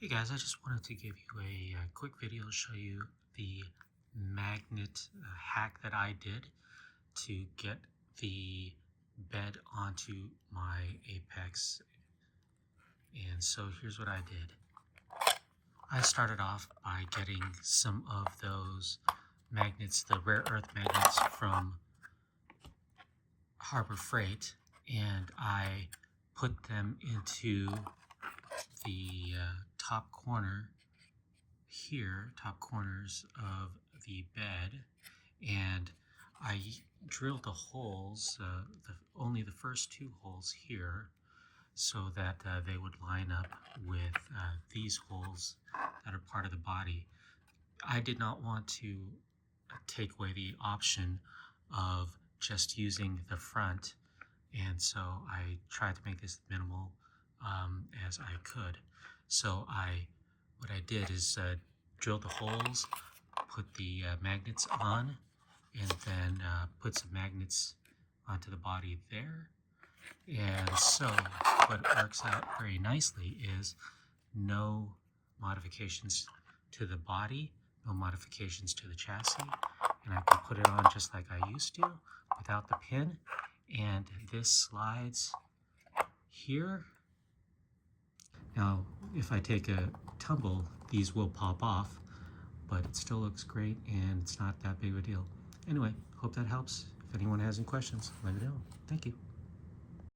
Hey guys, I just wanted to give you a, quick video to show you the magnet hack that I did to get the bed onto my Apex. And so here's what I did. I started off by getting some of those magnets, the rare earth magnets from Harbor Freight, and I put them into the top corner here, top corners of the bed, and I drilled the holes, only the first two holes here, so that they would line up with these holes that are part of the body. I did not want to take away the option of just using the front, and so I tried to make this minimal as I could. So what I did is drill the holes, put the magnets on, and then put some magnets onto the body there. And so what works out very nicely is no modifications to the body, no modifications to the chassis, and I can put it on just like I used to without the pin, and this slides here. Now, if I take a tumble, these will pop off, but it still looks great and it's not that big of a deal. Anyway, hope that helps. If anyone has any questions, let me know. Thank you.